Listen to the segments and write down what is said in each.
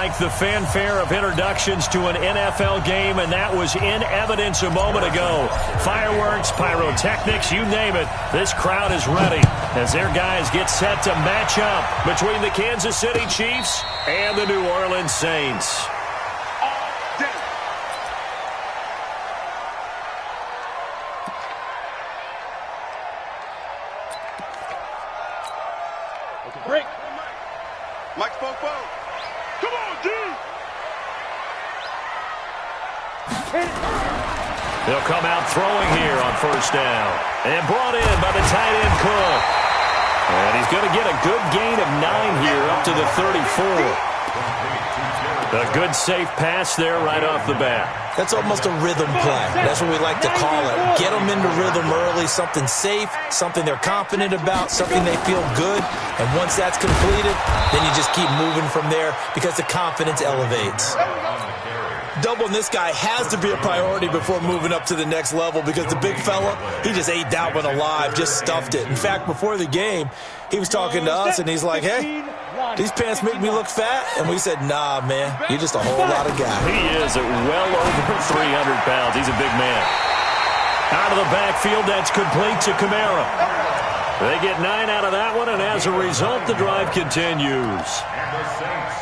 like the fanfare of introductions to an NFL game, and that was in evidence a moment ago. Fireworks, pyrotechnics, you name it. This crowd is ready as their guys get set to match up between the Kansas City Chiefs and the New Orleans Saints. Break. Mike Popo. Come on, D. They'll come out throwing here on first down. And brought in by the tight end Cook. And he's going to get a good gain of 9 here up to the 34. A good safe pass there right off the bat. That's almost a rhythm play. That's what we like to call it. Get them into rhythm early, something safe, something they're confident about, something they feel good. And once that's completed, then you just keep moving from there because the confidence elevates. Doubling this guy has to be a priority before moving up to the next level because the big fella, he just ate that one alive, just stuffed it. In fact, before the game, he was talking to us, and he's like, hey, these pants make me look fat? And we said, nah, man, you're just a whole lot of guy. He is at well over 300 pounds. He's a big man. Out of the backfield, that's complete to Kamara. They get 9 out of that one, and as a result, the drive continues.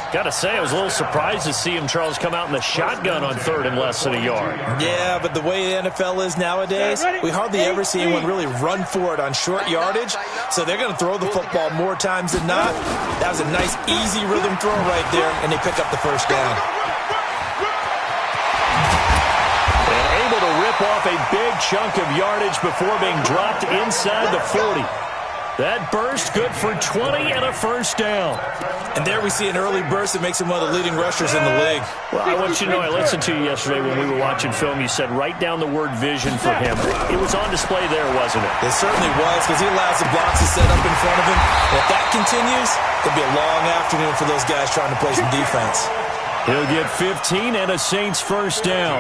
Got to say, I was a little surprised to see him, Charles, come out in the shotgun on third and less than a yard. Yeah, but the way the NFL is nowadays, we hardly ever see anyone really run for it on short yardage. So they're going to throw the football more times than not. That was a nice, easy rhythm throw right there, and they pick up the first down. And able to rip off a big chunk of yardage before being dropped inside the 40. That burst good for 20 and a first down. And there we see an early burst that makes him one of the leading rushers in the league. Well, I want you to know, I listened to you yesterday when we were watching film. You said write down the word vision for him. It was on display there, wasn't it? It certainly was, because he allows the blocks to set up in front of him. And if that continues, it'll be a long afternoon for those guys trying to play some defense. He'll get 15 and a Saints first down.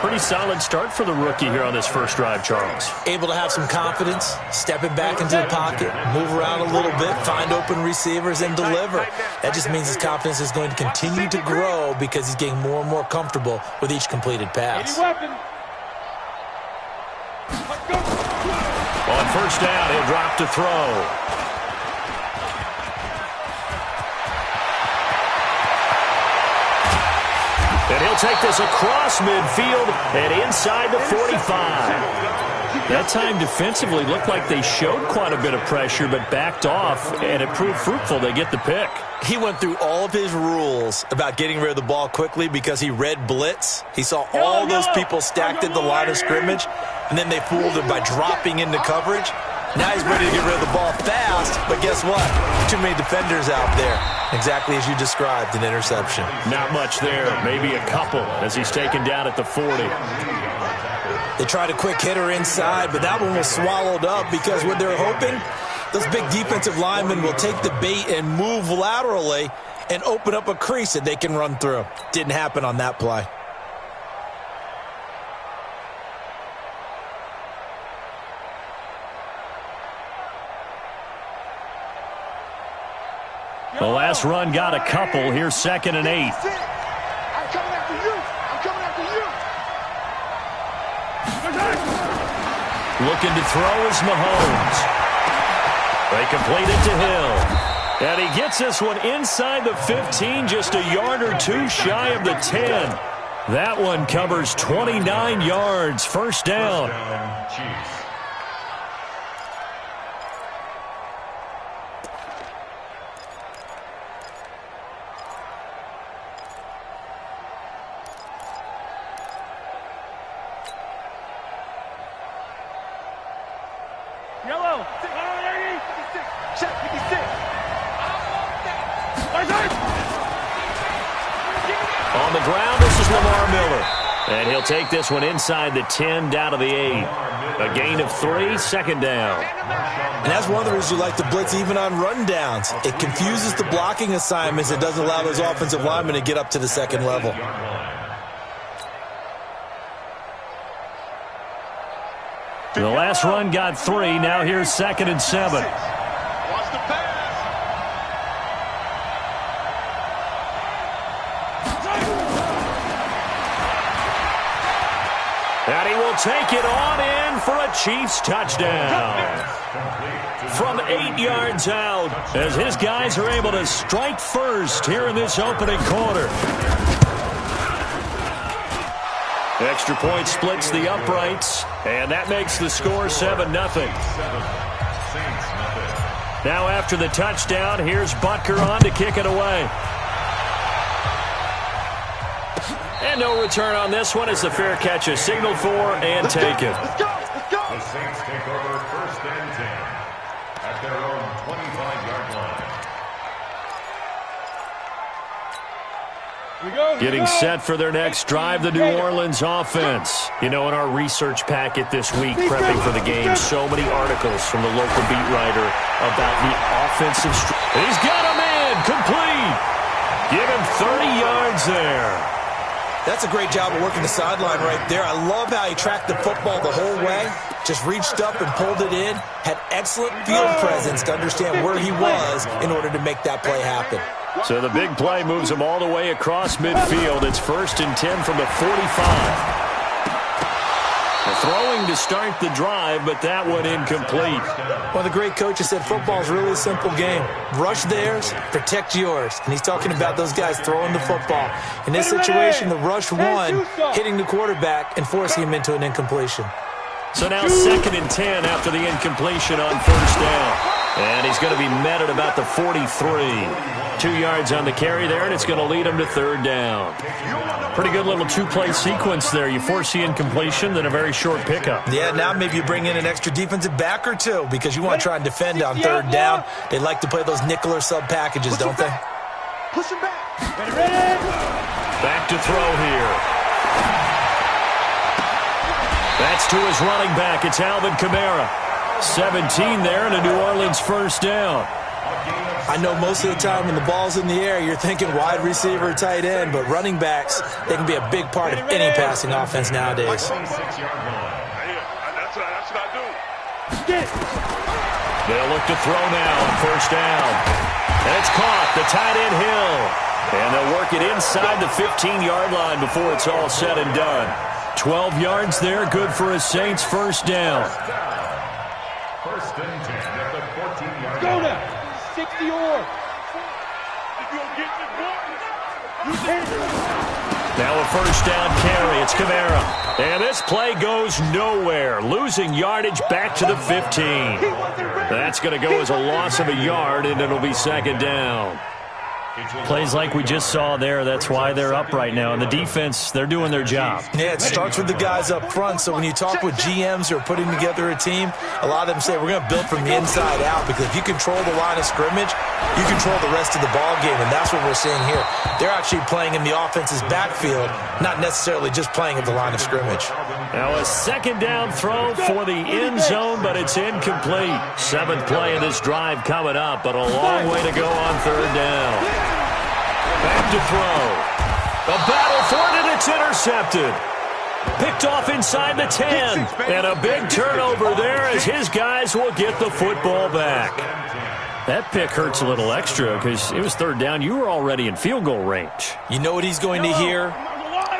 Pretty solid start for the rookie here on this first drive, Charles. Able to have some confidence, stepping back into the pocket, move around a little bit, find open receivers, and deliver. That just means his confidence is going to continue to grow because he's getting more and more comfortable with each completed pass. On first down, he'll drop to throw. And he'll take this across midfield and inside the 45. That time defensively looked like they showed quite a bit of pressure but backed off, and it proved fruitful. They get the pick. He went through all of his rules about getting rid of the ball quickly because he read blitz. He saw all those people stacked at the line of scrimmage, and then they fooled him by dropping into coverage. Now he's ready to get rid of the ball fast, but guess what? Too many defenders out there. Exactly as you described, an interception. Not much there, maybe a couple as he's taken down at the 40. They tried a quick hitter inside, but that one was swallowed up because what they're hoping, those big defensive linemen will take the bait and move laterally and open up a crease that they can run through. Didn't happen on that play. The last run got a couple. Here's 2nd and 8. I'm coming after you. I'm coming after you. Looking to throw is Mahomes. They complete it to Hill. And he gets this one inside the 15, just a yard or two shy of the 10. That one covers 29 yards. First down. Yellow. Check 56. On the ground, this is Lamar Miller. And he'll take this one inside the 10, down to the 8. A gain of 3, second down. And that's one of the reasons you like to blitz even on rundowns. It confuses the blocking assignments. It doesn't allow those offensive linemen to get up to the second level. The last run got 3. Now here's 2nd and 7. Watch the pass. And he will take it on in for a Chiefs touchdown. From 8 yards out, as his guys are able to strike first here in this opening quarter. Extra point splits the uprights, and that makes the score 7-0. Now after the touchdown, here's Butker on to kick it away. And no return on this one as the fair catch is signaled for and taken. Let's go. The Saints take over 1st and 10 at their own 25-yard line. Getting set for their next drive, the New Orleans offense. You know, in our research packet this week, prepping for the game, so many articles from the local beat writer about the offensive. He's got him in, complete. Give him 30 yards there. That's a great job of working the sideline right there. I love how he tracked the football the whole way. Just reached up and pulled it in. Had excellent field presence to understand where he was in order to make that play happen. So the big play moves him all the way across midfield. It's 1st and 10 from the 45. Throwing to start the drive, but that one incomplete. Well, the great coaches said football is really a simple game. Rush theirs, protect yours. And he's talking about those guys throwing the football. In this situation, the rush won, hitting the quarterback and forcing him into an incompletion. So now 2nd and 10 after the incompletion on 1st down. And he's going to be met at about the 43. 2 yards on the carry there, and it's going to lead him to 3rd down. Pretty good little two-play sequence there. You force the incompletion, then a very short pickup. Yeah, now maybe you bring in an extra defensive back or two because you want to try and defend on 3rd down. They like to play those nickel or sub packages, don't they? Push him back. Back to throw here. That's to his running back. It's Alvin Kamara. 17 there and a New Orleans 1st down. I know most of the time when the ball's in the air, you're thinking wide receiver, tight end, but running backs, they can be a big part of any passing offense nowadays. That's what I do. They'll look to throw now on 1st down. And it's caught, the tight end Hill. And they'll work it inside the 15-yard line before it's all said and done. 12 yards there, good for a Saints 1st down. 1st and 10 at the 14-yard Go line. now. 60 or. Now a 1st down carry. It's Kamara. And this play goes nowhere. Losing yardage back to the 15. That's going to go as a loss of a yard, and it'll be 2nd down. Plays like we just saw there, that's why they're up right now. And the defense, they're doing their job. Yeah, it starts with the guys up front. So when you talk with GMs who are putting together a team, a lot of them say we're going to build from the inside out because if you control the line of scrimmage, you control the rest of the ball game, and that's what we're seeing here. They're actually playing in the offense's backfield, not necessarily just playing at the line of scrimmage. Now a 2nd down throw for the end zone, but it's incomplete. 7th play of this drive coming up, but a long way to go on 3rd down. Back to throw. A battle for it, and it's intercepted. Picked off inside the 10. And a big turnover there as his guys will get the football back. That pick hurts a little extra because it was 3rd down. You were already in field goal range. You know what he's going to hear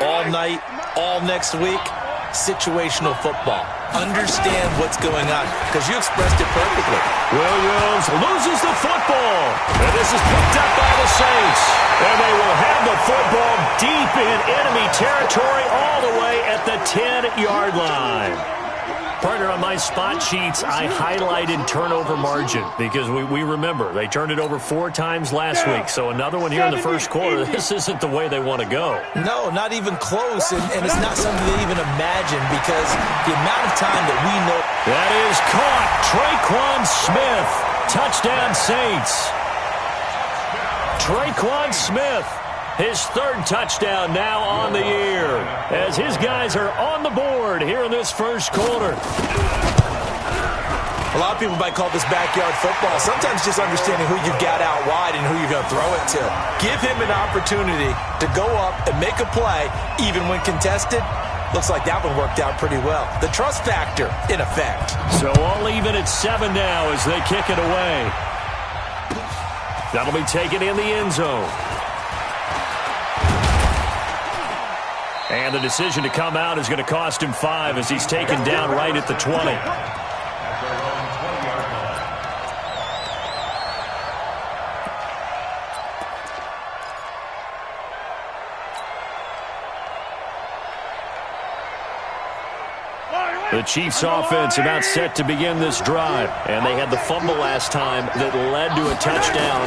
all night, all next week? Situational football. Understand what's going on because you expressed it perfectly. Williams loses the football. And this is picked up by the Saints. And they will have the football deep in enemy territory all the way at the 10-yard line. Partner, on my spot sheets, I highlighted turnover margin because we remember they turned it over 4 times last week. So another one here in the 1st quarter. This isn't the way they want to go. No, not even close, and it's not something they even imagine because the amount of time that we know. That is caught. Traquan Smith. Touchdown Saints. Traquan Smith. His 3rd touchdown now on the year as his guys are on the board here in this 1st quarter. A lot of people might call this backyard football. Sometimes just understanding who you've got out wide and who you're going to throw it to. Give him an opportunity to go up and make a play even when contested. Looks like that one worked out pretty well. The trust factor in effect. So all even at 7 now as they kick it away. That'll be taken in the end zone. And the decision to come out is going to cost him 5 as he's taken down right at the 20. The Chiefs offense about set to begin this drive. And they had the fumble last time that led to a touchdown.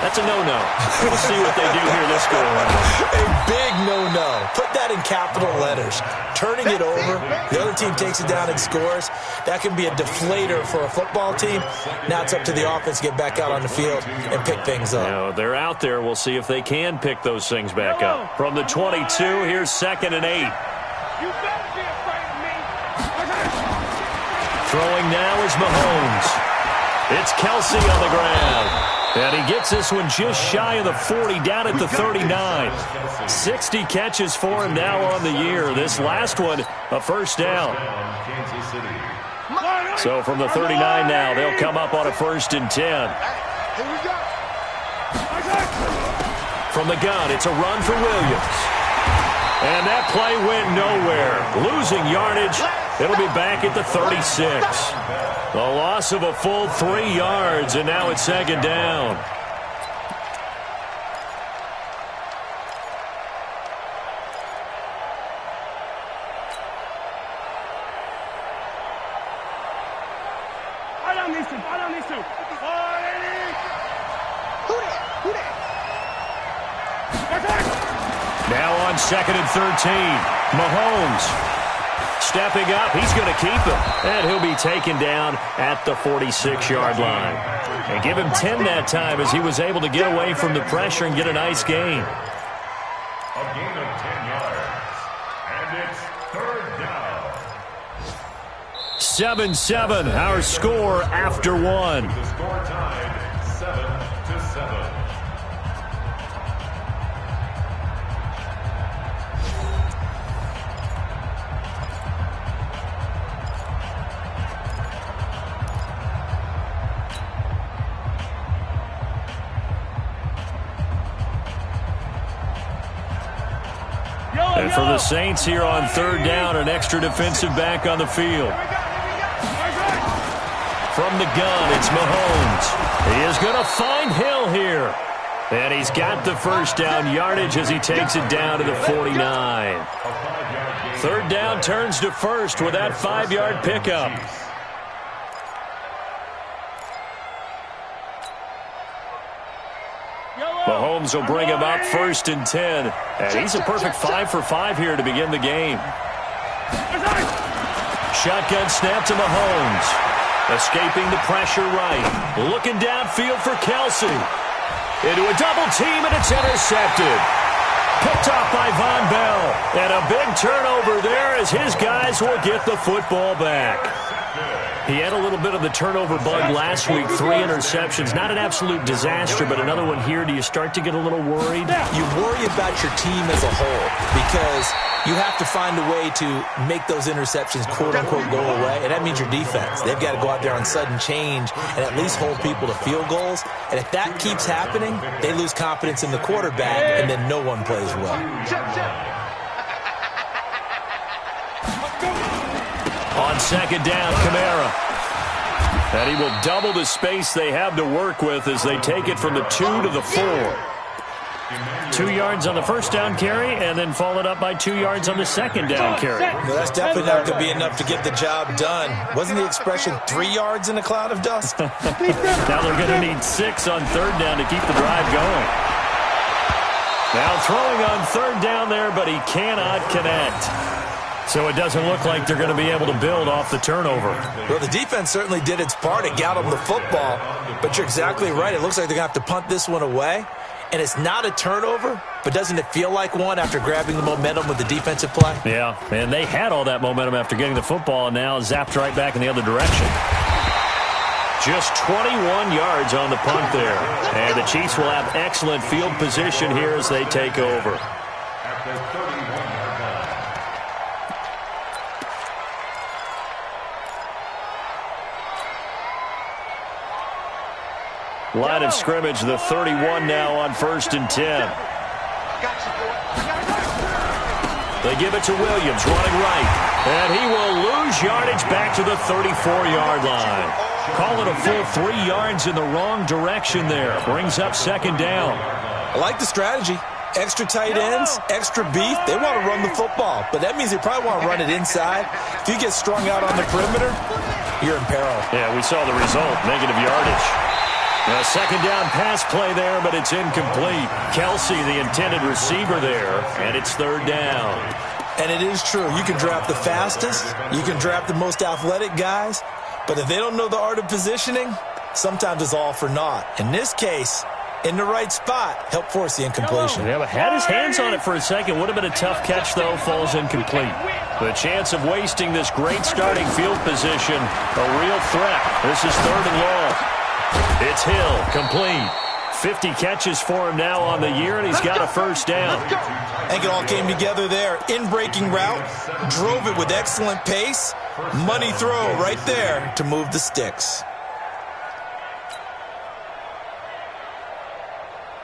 That's a no-no. We'll see what they do here this go around. A big no-no. Put that in capital letters. Turning it over, the other team takes it down and scores. That can be a deflator for a football team. Now it's up to the offense to get back out on the field and pick things up. Now, they're out there. We'll see if they can pick those things back up. From the 22, here's 2nd and 8. You better be afraid of me. Throwing now is Mahomes. It's Kelsey on the ground. And he gets this one just shy of the 40, down at the 39. 60 catches for him now on the year. This last one, a first down. So from the 39 now, they'll come up on a 1st and 10. Here we go. From the gun, it's a run for Williams. And that play went nowhere. Losing yardage. It'll be back at the 36. A loss of a full 3 yards, and now it's 2nd down. I don't need to. Who that? Now on 2nd and 13. Mahomes stepping up. He's going to keep him. And he'll be taken down at the 46-yard line. And give him 10 that time as he was able to get away from the pressure and get a nice gain. A gain of 10 yards. And it's 3rd down. 7-7, our score after 1. The score tied 7-7. And for the Saints here on 3rd down, an extra defensive back on the field. From the gun, it's Mahomes. He is going to find Hill here. And he's got the first down yardage as he takes it down to the 49. 3rd down turns to 1st with that 5-yard pickup. Mahomes will bring him up 1st and 10. And he's a perfect 5 for 5 here to begin the game. Shotgun snap to Mahomes. Escaping the pressure right. Looking downfield for Kelsey. Into a double team, and it's intercepted. Picked off by Von Bell. And a big turnover there as his guys will get the football back. He had a little bit of the turnover bug last week. 3 interceptions. Not an absolute disaster, but another one here. Do you start to get a little worried? You worry about your team as a whole because you have to find a way to make those interceptions, quote-unquote, go away, and that means your defense. They've got to go out there on sudden change and at least hold people to field goals. And if that keeps happening, they lose confidence in the quarterback, and then no one plays well. On 2nd down, Kamara. And he will double the space they have to work with as they take it from the 2 to the 4. 2 yards on the first down carry, and then followed up by 2 yards on the second down carry. Well, that's definitely not going to be enough to get the job done. Wasn't the expression 3 yards in a cloud of dust? Now they're going to need 6 on third down to keep the drive going. Now throwing on third down there, but he cannot connect. So it doesn't look like they're going to be able to build off the turnover. Well, the defense certainly did its part. It got them the football. But you're exactly right. It looks like they're going to have to punt this one away. And it's not a turnover, but doesn't it feel like one after grabbing the momentum with the defensive play? Yeah, and they had all that momentum after getting the football and now zapped right back in the other direction. Just 21 yards on the punt there. And the Chiefs will have excellent field position here as they take over. At the 31-yard line. Line of scrimmage, the 31 now on 1st and 10. They give it to Williams, running right. And he will lose yardage back to the 34-yard line. Call it a full 3 yards in the wrong direction there. Brings up second down. I like the strategy. Extra tight ends, extra beef. They want to run the football, but that means they probably want to run it inside. If you get strung out on the perimeter, you're in peril. Yeah, we saw the result, negative yardage. A second down pass play there, but it's incomplete. Kelsey, the intended receiver there, and it's third down. And it is true. You can draft the fastest, you can draft the most athletic guys, but if they don't know the art of positioning, sometimes it's all for naught. In this case, in the right spot, help force the incompletion. Yeah, but had his hands on it for a second. Would have been a tough catch, though. Falls incomplete. The chance of wasting this great starting field position, a real threat. This is third and long. It's Hill, complete. 50 catches for him now on the year, and he's got a first down. I think it all came together there. In-breaking route, drove it with excellent pace. Money throw right there to move the sticks.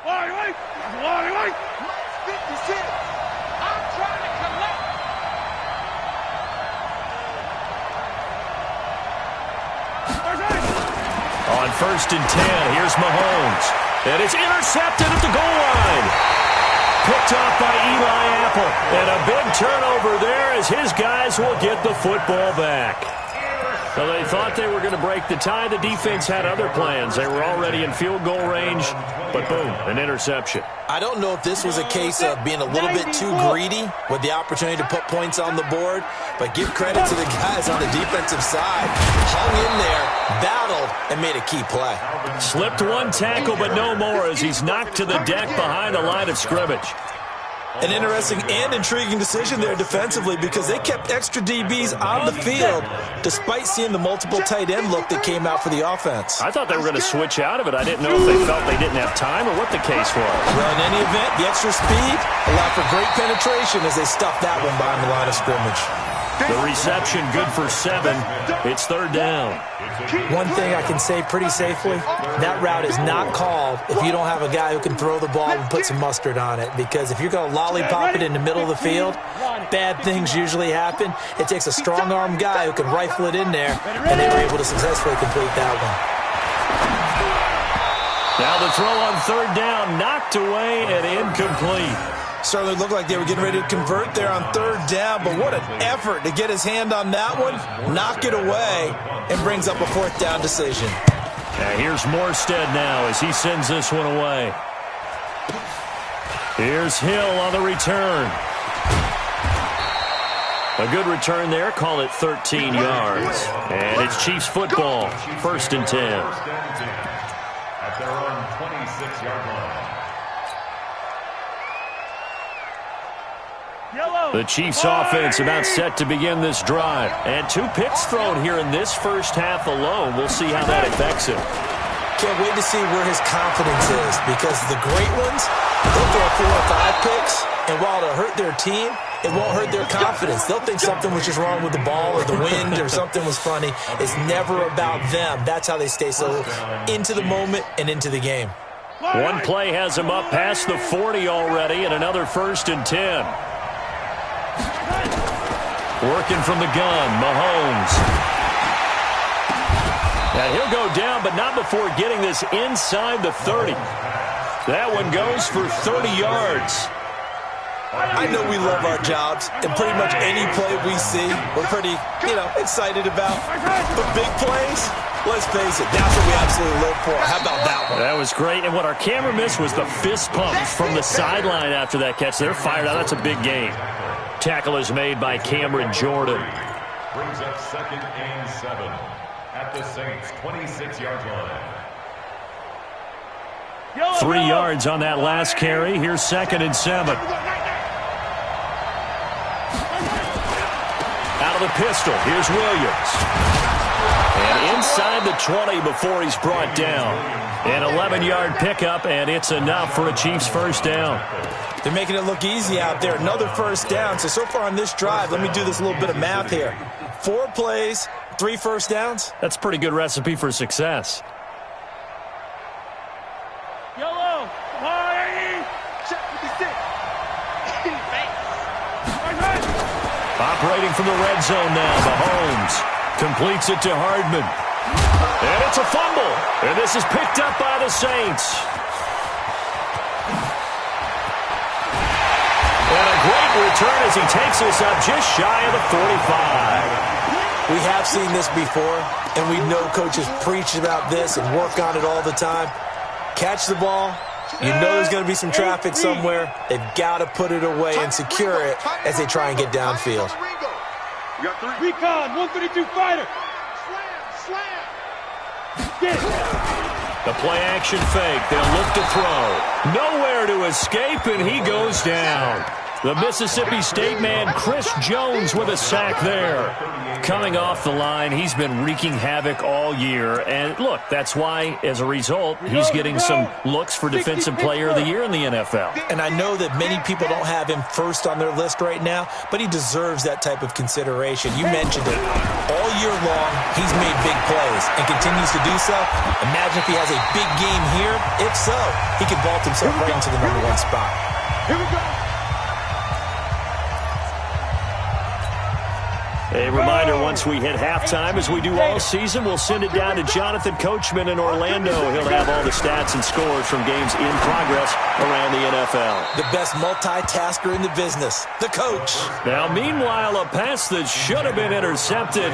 Wait. 56. I'm trying to collect. On first and 10, here's Mahomes. And it's intercepted at the goal line. Picked off by Eli Apple. And a big turnover there as his guys will get the football back. So they thought they were going to break the tie. The defense had other plans. They were already in field goal range, but boom, an interception. I don't know if this was a case of being a little bit too greedy with the opportunity to put points on the board, but give credit to the guys on the defensive side. Hung in there, battled, and made a key play. Slipped one tackle, but no more as he's knocked to the deck behind the line of scrimmage. An interesting and intriguing decision there defensively because they kept extra DBs on the field despite seeing the multiple tight end look that came out for the offense. I thought they were going to switch out of it. I didn't know if they felt they didn't have time or what the case was. Well, in any event, the extra speed allowed for great penetration as they stuffed that one behind the line of scrimmage. The reception good for 7. It's third down. One thing I can say pretty safely, that route is not called if you don't have a guy who can throw the ball and put some mustard on it. Because if you're going to lollipop it in the middle of the field, bad things usually happen. It takes a strong-arm guy who can rifle it in there, and they were able to successfully complete that one. Now the throw on third down, knocked away and incomplete. Certainly looked like they were getting ready to convert there on third down, but what an effort to get his hand on that one, knock it away, and brings up a fourth down decision. Now here's Morstead now as he sends this one away. Here's Hill on the return. A good return there, call it 13 yards. And it's Chiefs football, first and 10. At their own 26-yard line. The Chiefs offense about set to begin this drive. And 2 picks thrown here in this first half alone. We'll see how that affects him. Can't wait to see where his confidence is because the great ones, they'll throw 4 or 5 picks, and while it'll hurt their team, it won't hurt their confidence. They'll think something was just wrong with the ball or the wind or something was funny. It's never about them. That's how they stay so into the moment and into the game. One play has him up past the 40 already, and another first and 10. Working from the gun, Mahomes. And he'll go down, but not before getting this inside the 30. That one goes for 30 yards. I know we love our jobs, and pretty much any play we see, we're pretty, excited about. But big plays, let's face it, that's what we absolutely live for. How about that one? That was great, and what our camera missed was the fist pump from the sideline after that catch. They're fired out. That's a big game. Tackle is made by Cameron Jordan. Brings up second and 7 at the Saints' 26-yard line. 3 yards on that last carry. Here's second and 7. Out of the pistol, here's Williams. And inside the 20 before he's brought down. An 11-yard pickup, and it's enough for a Chiefs first down. They're making it look easy out there. Another first down. So far on this drive, let me do this little bit of math here. 4 plays, 3 first downs. That's a pretty good recipe for success. Yellow, party, check 56. Operating from the red zone now, Mahomes completes it to Hardman. And it's a fumble. And this is picked up by the Saints. And a great return as he takes us up just shy of the 45. We have seen this before, and we know coaches preach about this and work on it all the time. Catch the ball. You know there's going to be some traffic somewhere. They've got to put it away and secure it as they try and get downfield. You got 3. Recon, 132 fighter. Slam. Get it. The play-action fake. They'll look to throw. Nowhere to escape, and he goes down. The Mississippi State man, Chris Jones, with a sack there. Coming off the line, he's been wreaking havoc all year. And, look, that's why, as a result, he's getting some looks for Defensive Player of the Year in the NFL. And I know that many people don't have him first on their list right now, but he deserves that type of consideration. You mentioned it. All year long, he's made big plays and continues to do so. Imagine if he has a big game here. If so, he could vault himself right into the #1 spot. Here we go. A reminder, once we hit halftime, as we do all season, we'll send it down to Jonathan Coachman in Orlando. He'll have all the stats and scores from games in progress around the NFL. The best multitasker in the business, the coach. Now, meanwhile, a pass that should have been intercepted,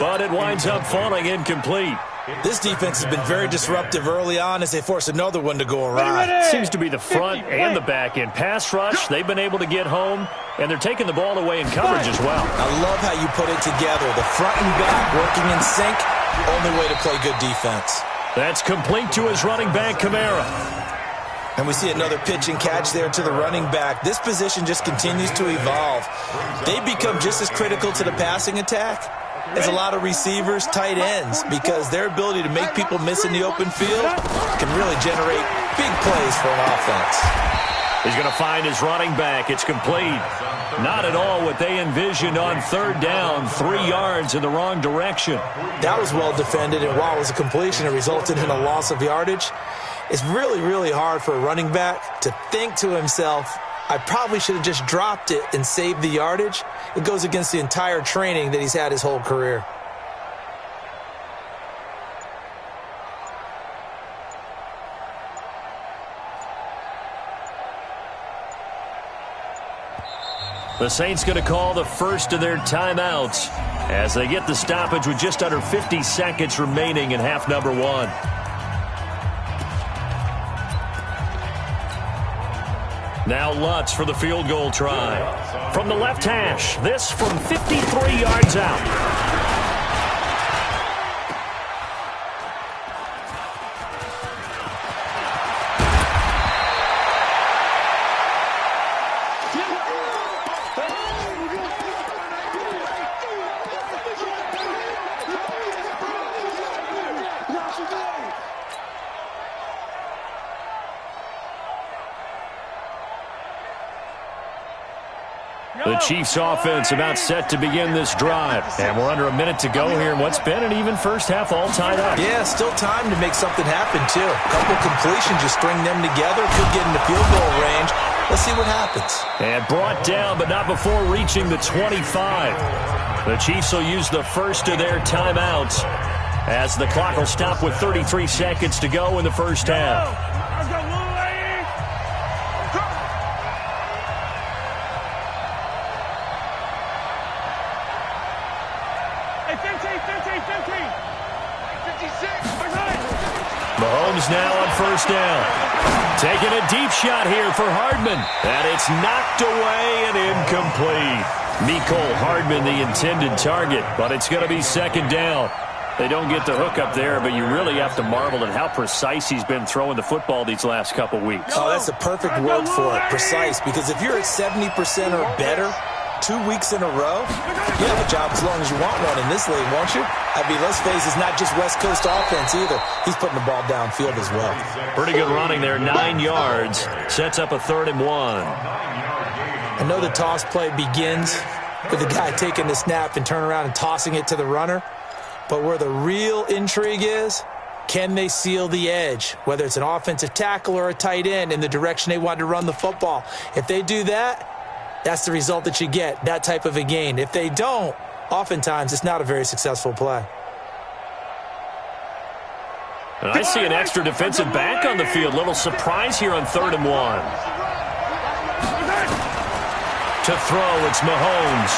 but it winds up falling incomplete. This defense has been very disruptive early on as they force another one to go awry. Seems to be the front and the back end. Pass rush, they've been able to get home, and they're taking the ball away in coverage as well. I love how you put it together. The front and back working in sync, only way to play good defense. That's complete to his running back, Kamara. And we see another pitch and catch there to the running back. This position just continues to evolve. They become just as critical to the passing attack as a lot of receivers, tight ends, because their ability to make people miss in the open field can really generate big plays for an offense. He's going to find his running back. It's complete. Not at all what they envisioned on third down. 3 yards in the wrong direction. That was well defended, and while it was a completion, it resulted in a loss of yardage. It's really, really hard for a running back to think to himself, I probably should have just dropped it and saved the yardage. It goes against the entire training that he's had his whole career. The Saints going to call the first of their timeouts as they get the stoppage with just under 50 seconds remaining in half number 1. Now Lutz for the field goal try. From the left hash, this from 53 yards out. The Chiefs offense about set to begin this drive. And we're under a minute to go here in what's been an even first half, all tied up. Yeah, still time to make something happen, too. A couple completions, you string them together, could get into field goal range. Let's see what happens. And brought down, but not before reaching the 25. The Chiefs will use the first of their timeouts as the clock will stop with 33 seconds to go in the first half. Mahomes now on first down. Taking a deep shot here for Hardman. And it's knocked away and incomplete. Mecole Hardman, the intended target, but it's going to be second down. They don't get the hook up there, but you really have to marvel at how precise he's been throwing the football these last couple weeks. Oh, that's the perfect word for it, precise, because if you're at 70% or better 2 weeks in a row, you have a job as long as you want one in this league, won't you? I mean, let's face it, it's not just West Coast offense either. He's putting the ball downfield as well. Pretty good running there, 9 yards. Sets up a 3rd and 1. I know the toss play begins with the guy taking the snap and turning around and tossing it to the runner. But where the real intrigue is, can they seal the edge, whether it's an offensive tackle or a tight end, in the direction they want to run the football? If they do that, that's the result that you get, that type of a gain. If they don't, oftentimes it's not a very successful play. And I see an extra defensive back on the field. Little surprise here on 3rd and 1. To throw, it's Mahomes.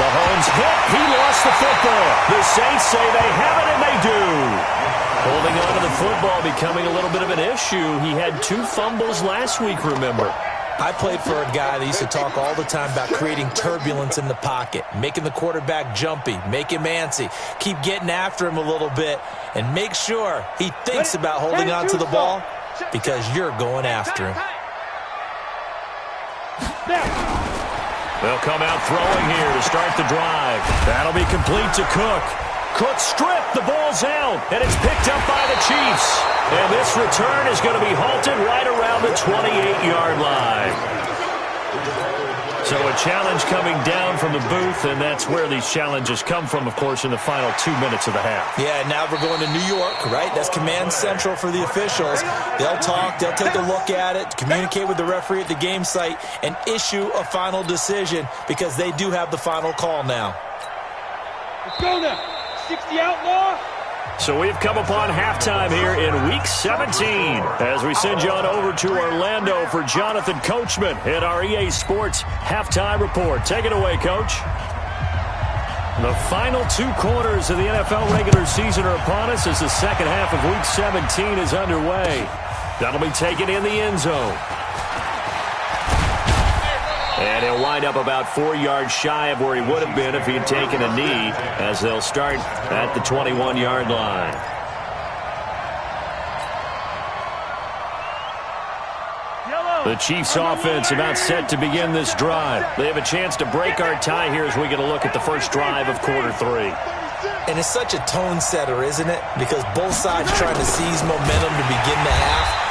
Mahomes hit. He lost the football. The Saints say they have it, and they do. Holding on to the football becoming a little bit of an issue. He had 2 fumbles last week, remember. I played for a guy that used to talk all the time about creating turbulence in the pocket, making the quarterback jumpy, make him antsy, keep getting after him a little bit, and make sure he thinks about holding on to the ball because you're going after him. They'll come out throwing here to start the drive. That'll be complete to Cook. Cook stripped, the ball's out, and it's picked up by the Chiefs. And this return is going to be halted right around the 28-yard line. So a challenge coming down from the booth, and that's where these challenges come from, of course, in the final 2 minutes of the half. Yeah, now we're going to New York, right? That's command central for the officials. They'll talk, they'll take a look at it, communicate with the referee at the game site, and issue a final decision because they do have the final call now. Let's go now. 60 outlaw. So we've come upon halftime here in Week 17 as we send you on over to Orlando for Jonathan Coachman at our EA Sports Halftime Report. Take it away, Coach. The final 2 quarters of the NFL regular season are upon us as the second half of Week 17 is underway. That'll be taken in the end zone. And he'll wind up about 4 yards shy of where he would have been if he had taken a knee, as they'll start at the 21-yard line. The Chiefs offense about set to begin this drive. They have a chance to break our tie here as we get a look at the first drive of quarter 3. And it's such a tone setter, isn't it? Because both sides trying to seize momentum to begin the half.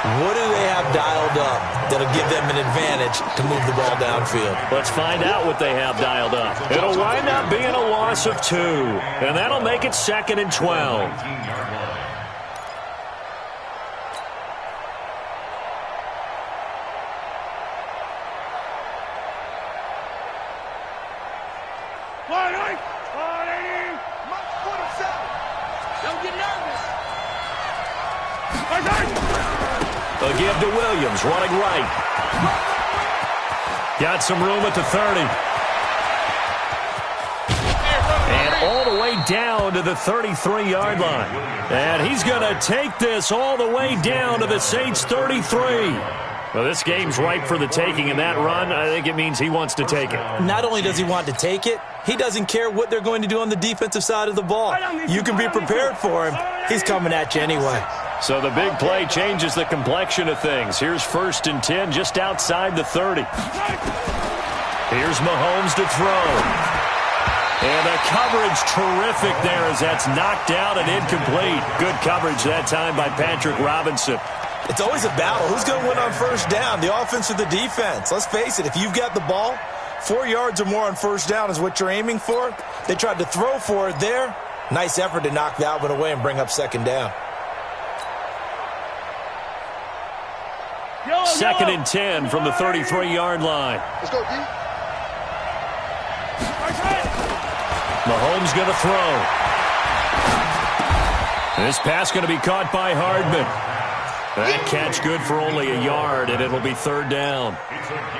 What do they have dialed up that'll give them an advantage to move the ball downfield? Let's find out what they have dialed up. It'll wind up being a loss of 2, and that'll make it 2nd and 12. They'll give to Williams, running right. Got some room at the 30. And all the way down to the 33-yard line. And he's going to take this all the way down to the Saints' 33. Well, this game's ripe for the taking, and that run, I think it means he wants to take it. Not only does he want to take it, he doesn't care what they're going to do on the defensive side of the ball. You can be prepared for him. He's coming at you anyway. So the big play changes the complexion of things. Here's 1st and 10 just outside the 30. Here's Mahomes to throw. And the coverage terrific there as that's knocked out and incomplete. Good coverage that time by Patrick Robinson. It's always a battle. Who's going to win on first down, the offense or the defense? Let's face it, if you've got the ball, 4 yards or more on first down is what you're aiming for. They tried to throw for it there. Nice effort to knock that one away and bring up 2nd down. 2nd and 10 from the 33-yard line. Let's go, D. Mahomes going to throw. This pass going to be caught by Hardman. That catch good for only a yard, and it'll be 3rd down.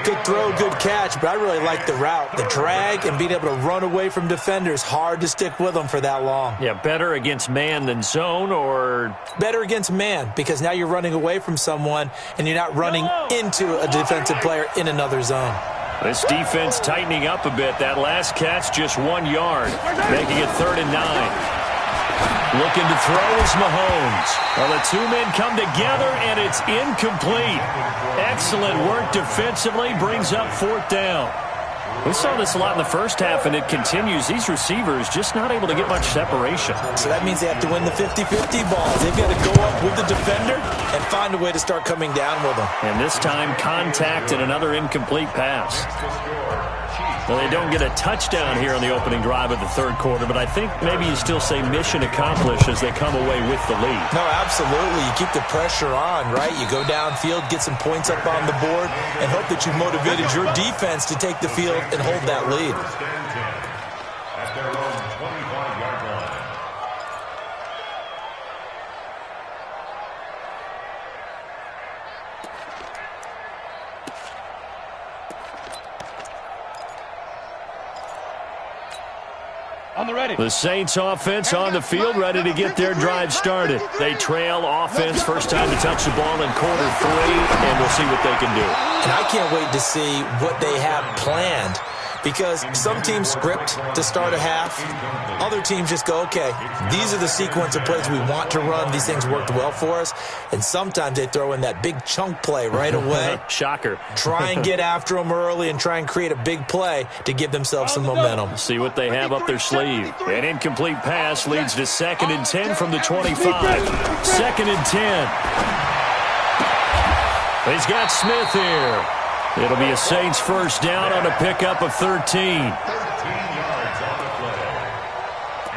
Good throw, good catch, but I really like the route. The drag and being able to run away from defenders, hard to stick with them for that long. Yeah, better against man than zone, or? Better against man, because now you're running away from someone, and you're not running into a defensive player in another zone. This defense tightening up a bit. That last catch just 1 yard, making it 3rd and 9. Looking to throw is Mahomes. Well, the 2 men come together, and it's incomplete. Excellent work defensively, brings up 4th down. We saw this a lot in the first half, and it continues. These receivers just not able to get much separation. So that means they have to win the 50-50 balls. They've got to go up with the defender and find a way to start coming down with them. And this time, contact and another incomplete pass. Well, they don't get a touchdown here on the opening drive of the third quarter, but I think maybe you still say mission accomplished as they come away with the lead. No, absolutely. You keep the pressure on, right? You go downfield, get some points up on the board, and hope that you've motivated your defense to take the field and hold that lead. At their own 25-yard line. On the ready. The Saints offense on the field, ready to get their drive started. They trail offense, first time to touch the ball in quarter 3, and we'll see what they can do. And I can't wait to see what they have planned, because some teams script to start a half. Other teams just go, okay, these are the sequence of plays we want to run. These things worked well for us. And sometimes they throw in that big chunk play right away. Shocker. Try and get after them early and try and create a big play to give themselves some momentum. See what they have up their sleeve. An incomplete pass leads to 2nd and 10 from the 25. 2nd and 10. He's got Smith here. It'll be a Saints first down on a pickup of 13. 13 yards on the play.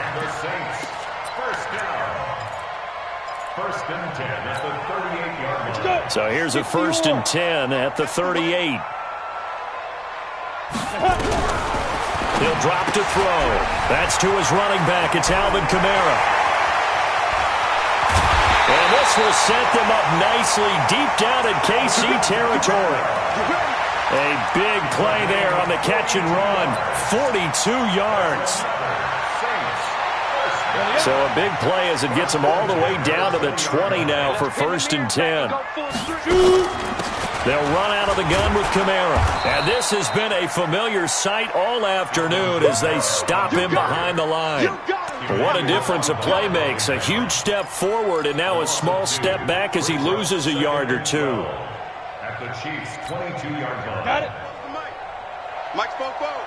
And the Saints first down. 1st and 10 at the 38-yard line. So here's a 1st and 10 at the 38. He'll drop to throw. That's to his running back. It's Alvin Kamara. And this will set them up nicely deep down in KC territory. A big play there on the catch and run. 42 yards. So a big play as it gets them all the way down to the 20 now for 1st and 10. They'll run out of the gun with Kamara. And this has been a familiar sight all afternoon as they stop him behind the line. What a difference a play makes. A huge step forward and now a small step back as he loses a yard or two. At the Chiefs' 22-yard line. Got it. Mike spoke forward.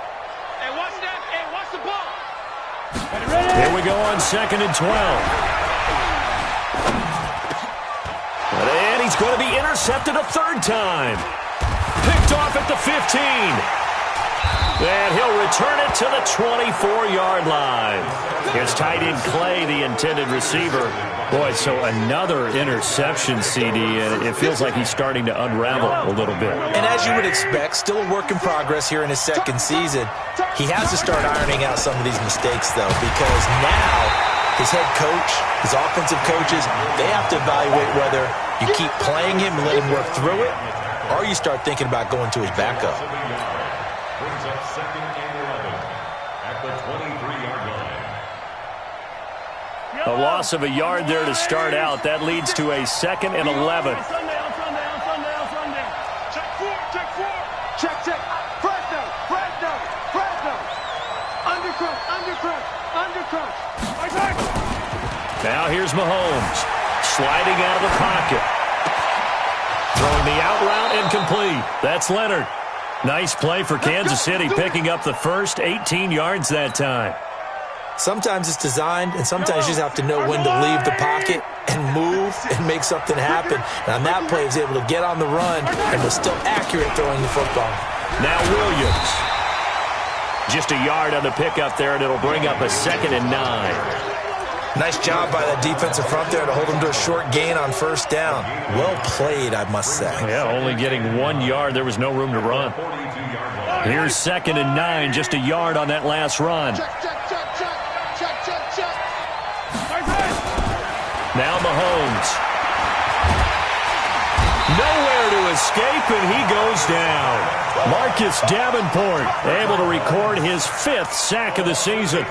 Hey, watch that. Hey, watch the ball. Here we go on 2nd and 12. And he's going to be intercepted a 3rd time. Picked off at the 15. And he'll return it to the 24-yard line. Here's tight end Clay, the intended receiver. Boy, so another interception, CD, and it feels like he's starting to unravel a little bit. And as you would expect, still a work in progress here in his 2nd season. He has to start ironing out some of these mistakes, though, because now his head coach, his offensive coaches, they have to evaluate whether you keep playing him and let him work through it, or you start thinking about going to his backup. Brings up 2nd and 11 at the 23-yard line. A loss of a yard there to start out. That leads to a 2nd and 11. Check 4. Check. Fresno. Undercrunch. Now here's Mahomes. Sliding out of the pocket. Throwing the out route incomplete. That's Leonard. Nice play for Kansas City, picking up the first 18 yards that time. Sometimes it's designed, and sometimes you just have to know when to leave the pocket and move and make something happen. And on that play, he was able to get on the run and was still accurate throwing the football. Now Williams. Just a yard on the pickup there, and it'll bring up a 2nd and 9. Nice job by that defensive front there to hold him to a short gain on 1st down. Well played, I must say. Yeah, only getting 1 yard. There was no room to run. Here's 2nd and 9, just a yard on that last run. Now Mahomes. Nowhere to escape, and he goes down. Marcus Davenport able to record his 5th sack of the season.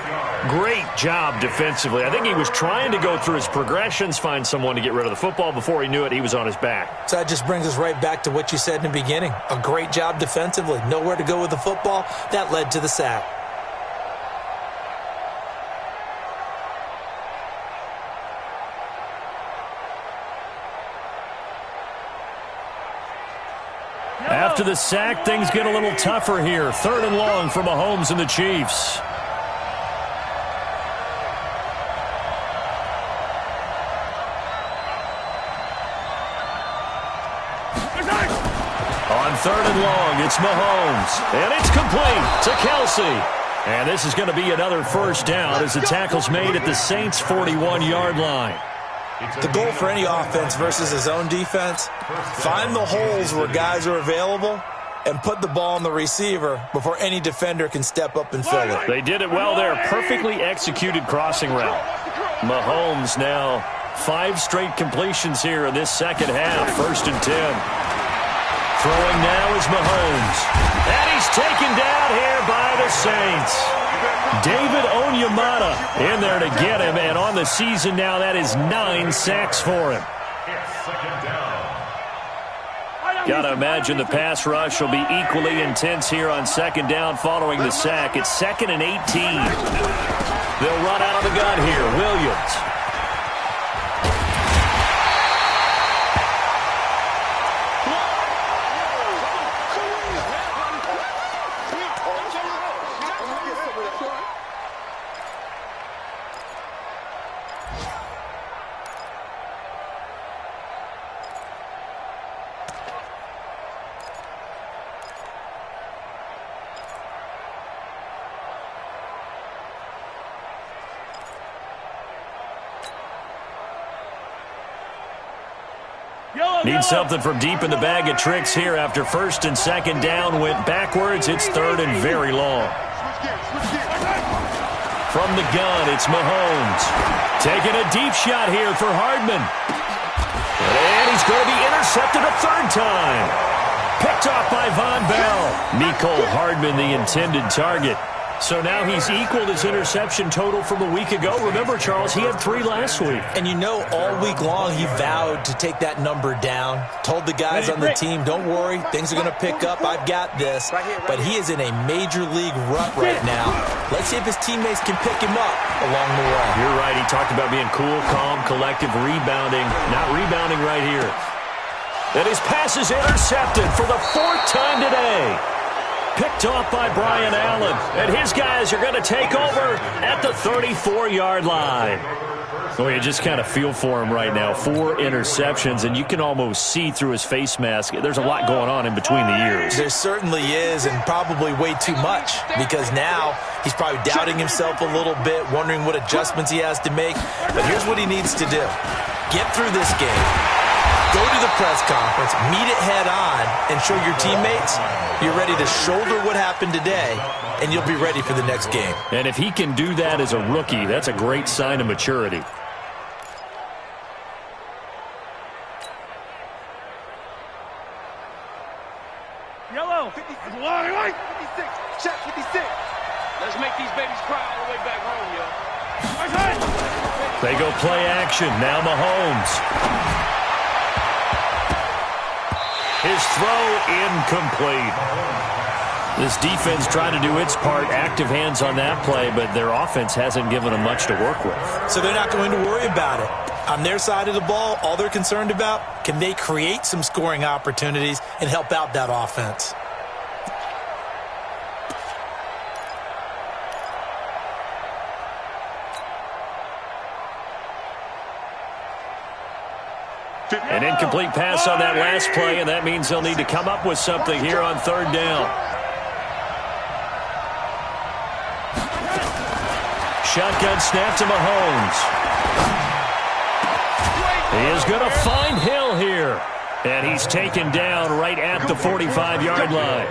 Great job defensively. I think he was trying to go through his progressions, find someone to get rid of the football. Before he knew it, he was on his back. So that just brings us right back to what you said in the beginning. A great job defensively. Nowhere to go with the football. That led to the sack. After the sack, things get a little tougher here. 3rd and long for Mahomes and the Chiefs. On 3rd and long, It's Mahomes. And it's complete to Kelsey. And this is going to be another first down as the tackle's made at the Saints' 41-yard line. The goal for any offense versus his own defense, find the holes where guys are available and put the ball on the receiver before any defender can step up and fill it. They did it well there. Perfectly executed crossing route. Mahomes now 5 straight completions here in this second half. 1st and 10. Throwing now is Mahomes. And he's taken down here by the Saints. David Onyemata in there to get him. And on the season now, that is 9 sacks for him. Got to imagine the pass rush will be equally intense here on 2nd down following the sack. It's 2nd and 18. They'll run out of the gun here. Williams. Need something from deep in the bag of tricks here after 1st and 2nd down went backwards. It's 3rd and very long. From the gun, it's Mahomes. Taking a deep shot here for Hardman. And he's going to be intercepted a 3rd time. Picked off by Von Bell. Mecole Hardman, the intended target. So now he's equaled his interception total from a week ago. Remember, Charles, he had 3 last week. And you know, all week long he vowed to take that number down. Told the guys on the team, don't worry, things are going to pick up. I've got this. But he is in a major league rut right now. Let's see if his teammates can pick him up along the way. You're right. He talked about being cool, calm, collective, rebounding. Not rebounding right here. And his pass is intercepted for the 4th time today. Picked off by Brian Allen. And his guys are going to take over at the 34-yard line. Well, you just kind of feel for him right now. 4 interceptions, and you can almost see through his face mask. There's a lot going on in between the years. There certainly is, and probably way too much, because now he's probably doubting himself a little bit, wondering what adjustments he has to make. But here's what he needs to do. Get through this game. Go to the press conference, meet it head on, and show your teammates you're ready to shoulder what happened today, and you'll be ready for the next game. And if he can do that as a rookie, that's a great sign of maturity. Yellow. 56. Check 56. Let's make these babies cry all the way back home, yo. They go play action. Now Mahomes. His throw incomplete. This defense trying to do its part, active hands on that play, but their offense hasn't given them much to work with. So they're not going to worry about it. On their side of the ball, all they're concerned about, can they create some scoring opportunities and help out that offense? An incomplete pass on that last play, and that means they'll need to come up with something here on 3rd down. Shotgun snap to Mahomes. He is going to find Hill here. And he's taken down right at the 45-yard line.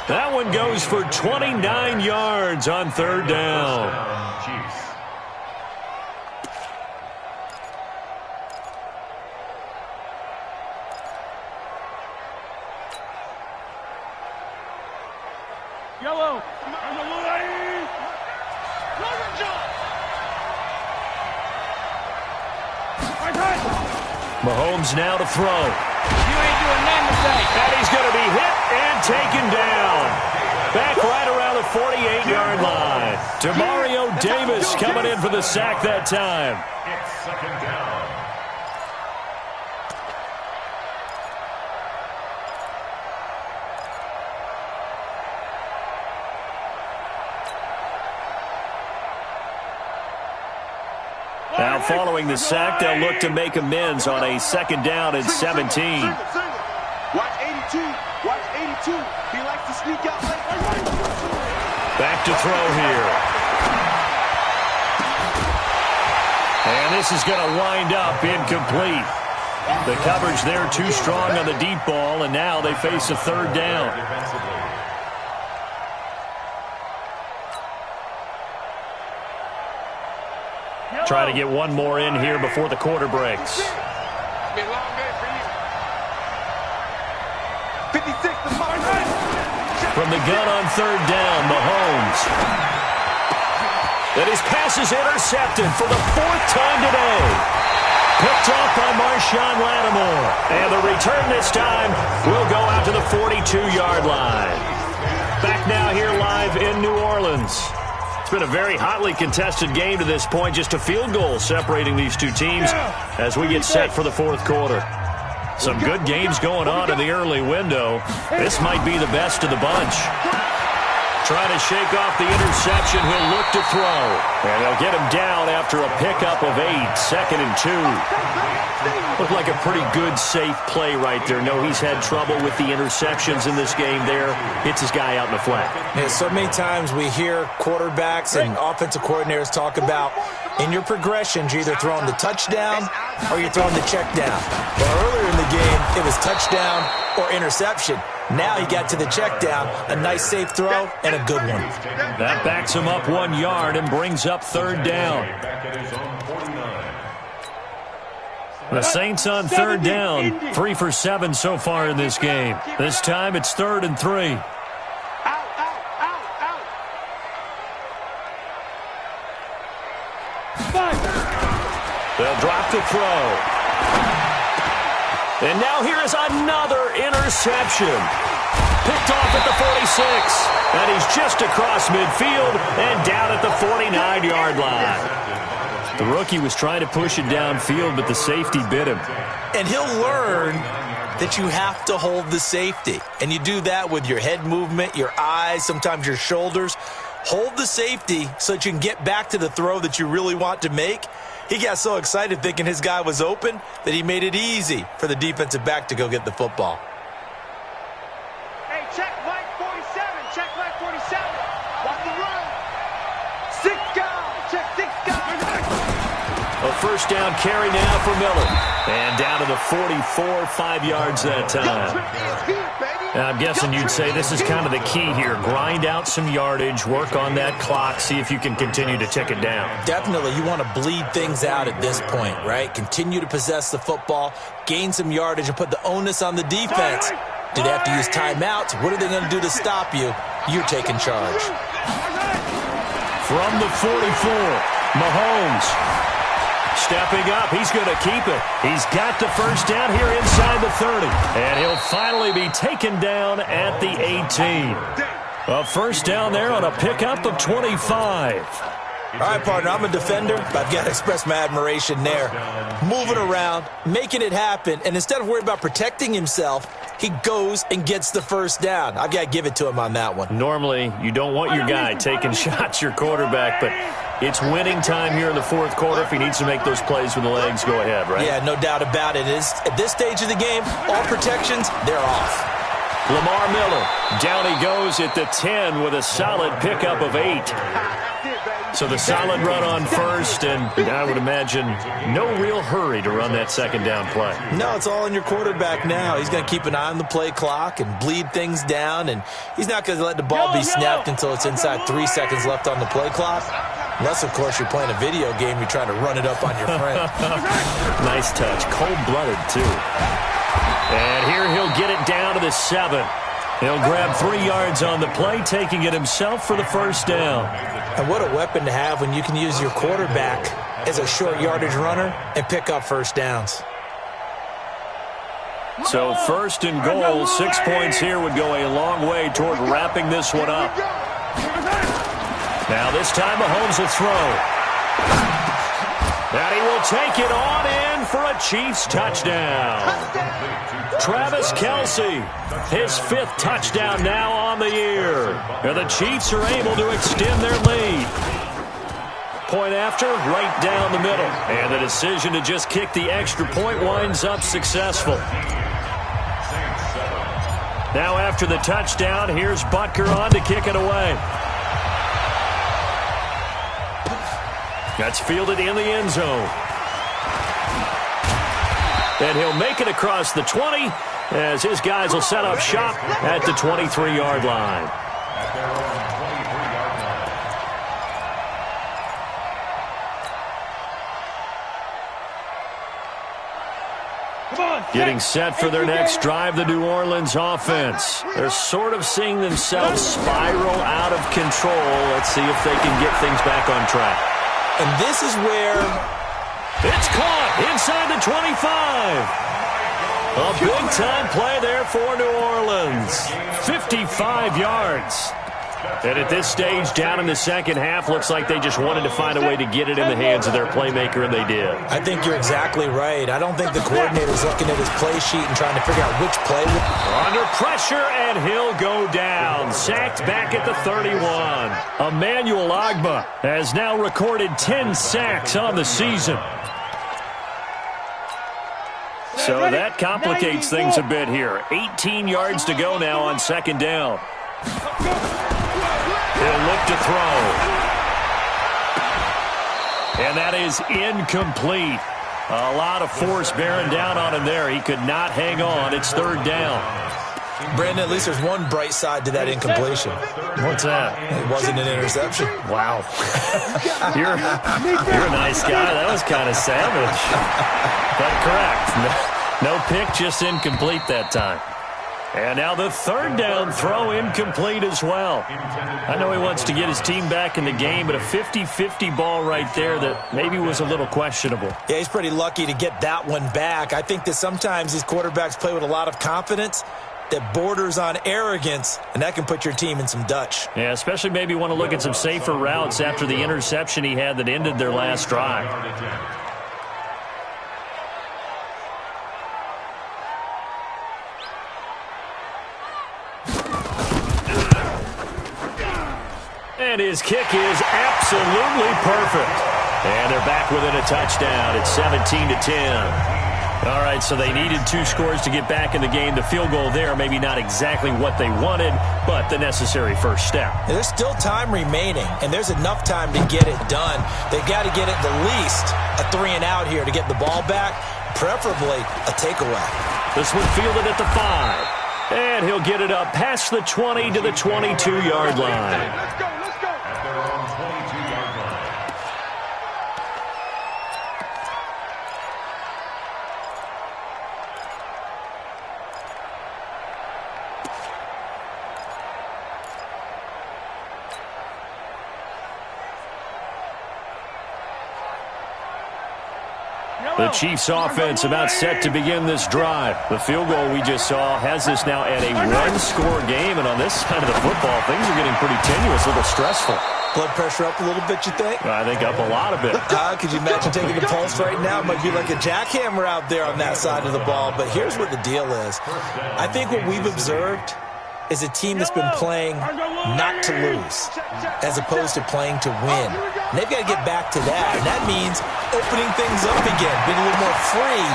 That one goes for 29 yards on 3rd down. Yellow. Mahomes now to throw. You ain't doing nothing today. And he's going to be hit and taken down. Back right around the 48-yard line. Demario Davis coming in for the sack that time. It's 2nd down. Now following the sack, they'll look to make amends on a 2nd down and 17. Watch 80 82. Watch 82. He likes to sneak out late. Back to throw here. And this is going to wind up incomplete. The coverage there too strong on the deep ball, and now they face a third down. Try to get one more in here before the quarter breaks. Be a long day for you. 56 to From the gun on third down, Mahomes. And his pass is intercepted for the fourth time today. Picked off by Marshawn Lattimore. And the return this time will go out to the 42-yard line. Back now here live in New Orleans. It's been a very hotly contested game to this point. Just a field goal separating these two teams as we get set for the fourth quarter. Some good games going on in the early window. This might be the best of the bunch. Trying to shake off the interception. He'll look to throw. And they'll get him down after a pickup of 8. 2nd and 2. Looked like a pretty good, safe play right there. No, he's had trouble with the interceptions in this game there. Hits his guy out in the flat. Yeah, so many times we hear quarterbacks and offensive coordinators talk about in your progressions, you're either throwing the touchdown or you're throwing the check down. Well, earlier in the game, it was touchdown or interception. Now he got to the check down, a nice safe throw, and a good one. That backs him up 1 yard and brings up third down. The Saints on third down, 3 for 7 so far in this game. This time it's 3rd and 3. They'll drop the throw. And now here is another interception. Picked off at the 46. And he's just across midfield and down at the 49-yard line. The rookie was trying to push it downfield, but the safety bit him. And he'll learn that you have to hold the safety. And you do that with your head movement, your eyes, sometimes your shoulders. Hold the safety so that you can get back to the throw that you really want to make. He got so excited thinking his guy was open that he made it easy for the defensive back to go get the football. Hey, check Mike 47. Check Mike 47. Watch the run. 6 guys. Check 6 guys. A first down carry now for Miller. And down to the 44, 5 yards that time. Now, I'm guessing you'd say this is kind of the key here. Grind out some yardage, work on that clock, see if you can continue to tick it down. Definitely, you want to bleed things out at this point, right? Continue to possess the football, gain some yardage, and put the onus on the defense. Do they have to use timeouts? What are they going to do to stop you? You're taking charge. From the 44, Mahomes. Stepping up, he's going to keep it. He's got the first down here inside the 30. And he'll finally be taken down at the 18. A first down there on a pickup of 25. All right, partner, I'm a defender, but I've got to express my admiration there. Moving around, making it happen, and instead of worrying about protecting himself, he goes and gets the first down. I've got to give it to him on that one. Normally, you don't want your guy taking shots, your quarterback, but it's winning time here in the fourth quarter. If he needs to make those plays with the legs, go ahead, right? Yeah, no doubt about it. At this stage of the game, all protections, they're off. Lamar Miller, down he goes at the 10 with a solid pickup of 8. So the solid run on first, and I would imagine no real hurry to run that second down play. No, it's all on your quarterback now. He's going to keep an eye on the play clock and bleed things down, and he's not going to let the ball be snapped until it's inside 3 seconds left on the play clock. Unless, of course, you're playing a video game, you're trying to run it up on your friend. Nice touch. Cold-blooded, too. And here he'll get it down to the 7. He'll grab 3 yards on the play, taking it himself for the first down. And what a weapon to have when you can use your quarterback as a short yardage runner and pick up first downs. So first and goal, 6 points here would go a long way toward wrapping this one up. Now this time Mahomes will throw. And he will take it on in for a Chiefs touchdown. Travis Kelce, his 5th touchdown now on the year. And the Chiefs are able to extend their lead. Point after, right down the middle. And the decision to just kick the extra point winds up successful. Now after the touchdown, here's Butker on to kick it away. That's fielded in the end zone. And he'll make it across the 20 as his guys will set up shop at the 23-yard line. Getting set for their next drive, the New Orleans offense. They're sort of seeing themselves spiral out of control. Let's see if they can get things back on track. And this is where it's caught inside the 25. A big-time play there for New Orleans. 55 yards. And at this stage, down in the second half, looks like they just wanted to find a way to get it in the hands of their playmaker, and they did. I think you're exactly right. I don't think the coordinator's looking at his play sheet and trying to figure out which play. Under pressure, and he'll go down. Sacked back at the 31. Emmanuel Ogbah has now recorded 10 sacks on the season. So that complicates things a bit here. 18 yards to go now on second down. He'll look to throw. And that is incomplete. A lot of force bearing down on him there. He could not hang on. It's third down. Brandon, at least there's one bright side to that incompletion. What's that? It wasn't an interception. Wow. You're a nice guy. That was kind of savage. But correct. No pick, just incomplete that time. And now the third down throw incomplete as well. I know he wants to get his team back in the game, but a 50-50 ball right there that maybe was a little questionable. Yeah, he's pretty lucky to get that one back. I think that sometimes these quarterbacks play with a lot of confidence that borders on arrogance, and that can put your team in some Dutch. Yeah, especially maybe want to look at some safer routes after the interception he had that ended their last drive. And his kick is absolutely perfect. And they're back within a touchdown. It's 17-10. All right, so they needed 2 scores to get back in the game. The field goal there, maybe not exactly what they wanted, but the necessary first step. There's still time remaining, and there's enough time to get it done. They've got to get it the least a 3-and-out here to get the ball back, preferably a takeaway. This one fielded at the 5. And he'll get it up past the 20 to the 22-yard line. Let's go, let's go. At their own 22-yard line. The Chiefs offense about set to begin this drive. The field goal we just saw has this now at a 1-score game, and on this side of the football, things are getting pretty tenuous, a little stressful. Blood pressure up a little bit, you think? I think up a lot of it. Could you imagine taking the pulse right now? It might be like a jackhammer out there on that side of the ball, but here's what the deal is. I think what we've observed is a team that's been playing not to lose as opposed to playing to win. And they've got to get back to that, and that means opening things up again, being a little more free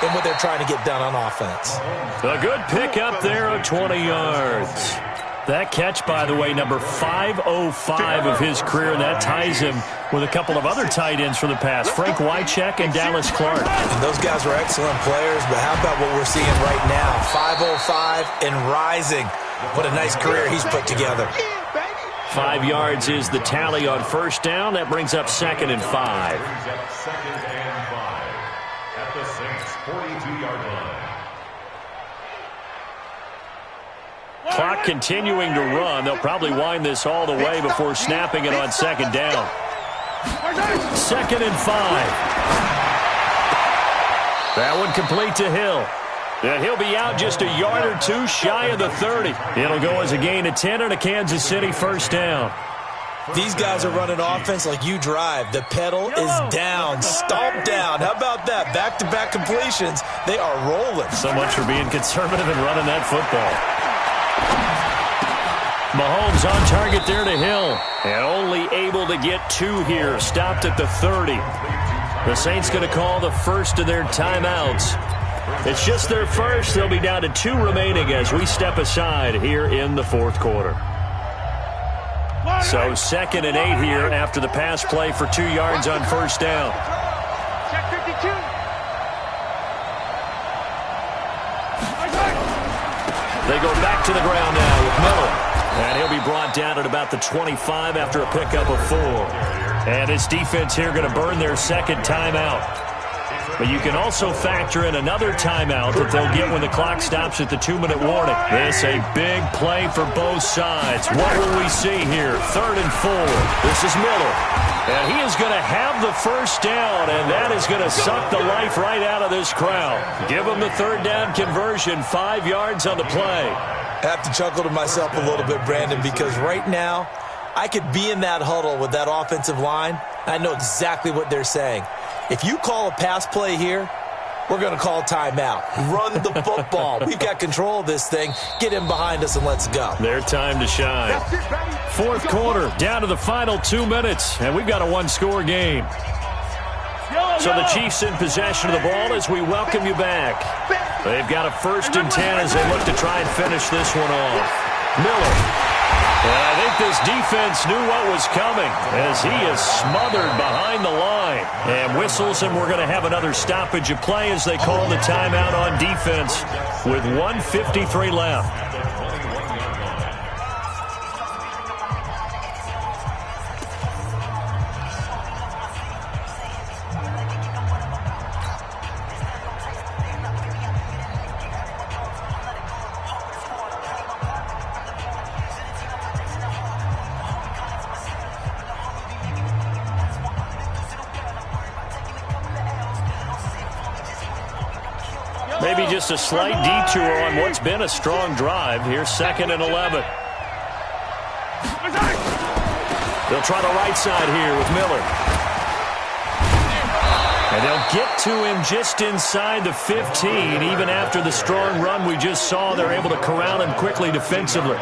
in what they're trying to get done on offense. A good pick up there of 20 yards. That catch, by the way, number 505 of his career, and that ties him with a couple of other tight ends for the past, Frank Wycheck and Dallas Clark. And those guys were excellent players, but how about what we're seeing right now? 505 and rising. What a nice career he's put together. 5 yards is the tally on first down. That brings up 2nd and 5. Second and 5 at the Saints' 42-yard line. Clock continuing to run. They'll probably wind this all the way before snapping it on second down. 2nd and 5. That one complete to Hill. And he'll be out just a yard or 2 shy of the 30. It'll go as a gain of 10 and a Kansas City first down. These guys are running offense like you drive. The pedal is down, stomped down. How about that? Back-to-back completions. They are rolling. So much for being conservative and running that football. Mahomes on target there to Hill. And only able to get 2 here. Stopped at the 30. The Saints going to call the first of their timeouts. It's just their first. They'll be down to 2 remaining as we step aside here in the fourth quarter. So 2nd and 8 here after the pass play for 2 yards on first down. Check 52. They go back to the ground now with Miller. And he'll be brought down at about the 25 after a pickup of 4. And this defense here going to burn their second timeout. But you can also factor in another timeout that they'll get when the clock stops at the 2-minute warning. This a big play for both sides. What will we see here? 3rd and 4. This is Miller. And he is going to have the first down, and that is going to suck the life right out of this crowd. Give him the 3rd down conversion, 5 yards on the play. I have to chuckle to myself a little bit, Brandon, because right now I could be in that huddle with that offensive line. I know exactly what they're saying. If you call a pass play here, we're going to call timeout. Run the football. We've got control of this thing. Get in behind us and let's go. Their time to shine. Fourth quarter, down to the final 2 minutes, and we've got a 1-score game. So the Chiefs in possession of the ball as we welcome you back. They've got a 1st and 10 as they look to try and finish this one off. Miller. And I think this defense knew what was coming as he is smothered behind the line. And whistles, and we're going to have another stoppage of play as they call the timeout on defense with 1:53 left. Maybe just a slight detour on what's been a strong drive. Here's 2nd and 11. They'll try the right side here with Miller. And they'll get to him just inside the 15. Even after the strong run we just saw, they're able to corral him quickly defensively.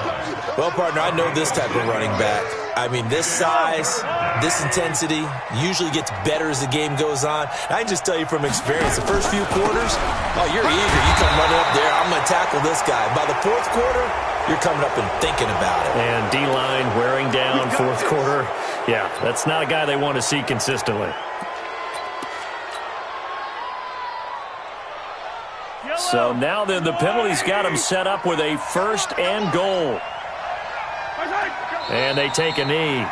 Well, partner, I know this type of running back. I mean, this size, this intensity usually gets better as the game goes on. I can just tell you from experience, the first few quarters, oh, you're eager. You come running up there, I'm going to tackle this guy. By the 4th quarter, you're coming up and thinking about it. And D-line wearing down 4th quarter. Yeah, that's not a guy they want to see consistently. So now then the penalty's got him set up with a 1st and goal. And they take a knee.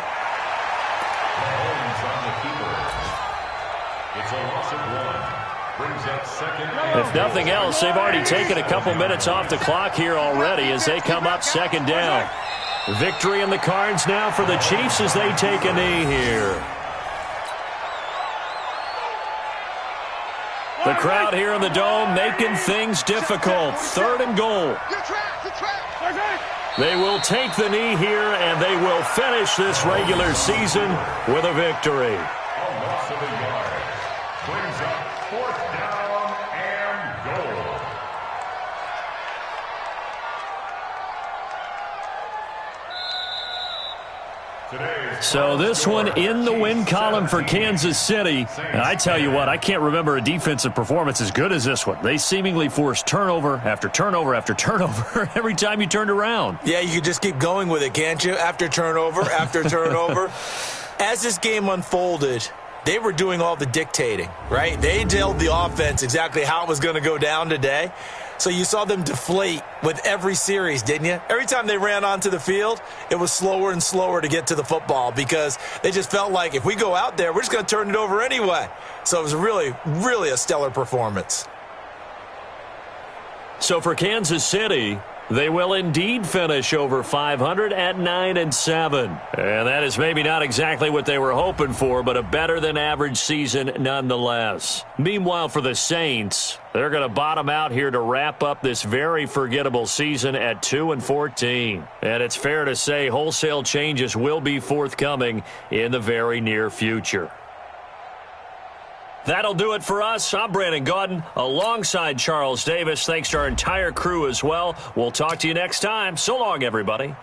If nothing else, they've already taken a couple minutes off the clock here already as they come up 2nd down. Victory in the cards now for the Chiefs as they take a knee here. The crowd here in the Dome making things difficult. 3rd and goal. They will take the knee here, and they will finish this regular season with a victory. A loss of a yard. Brings up 4th down and goal. So this one in the win column for Kansas City. And I tell you what, I can't remember a defensive performance as good as this one. They seemingly forced turnover after turnover after turnover every time you turned around. Yeah, you could just keep going with it, can't you? After turnover, after turnover. As this game unfolded, they were doing all the dictating, right? They told the offense exactly how it was going to go down today. So you saw them deflate with every series, didn't you? Every time they ran onto the field, it was slower and slower to get to the football because they just felt like if we go out there, we're just going to turn it over anyway. So it was really, really a stellar performance. So for Kansas City, they will indeed finish over 500 at 9-7. And that is maybe not exactly what they were hoping for, but a better than average season nonetheless. Meanwhile, for the Saints, they're going to bottom out here to wrap up this very forgettable season at 2-14. And it's fair to say wholesale changes will be forthcoming in the very near future. That'll do it for us. I'm Brandon Gaudin alongside Charles Davis. Thanks to our entire crew as well. We'll talk to you next time. So long, everybody.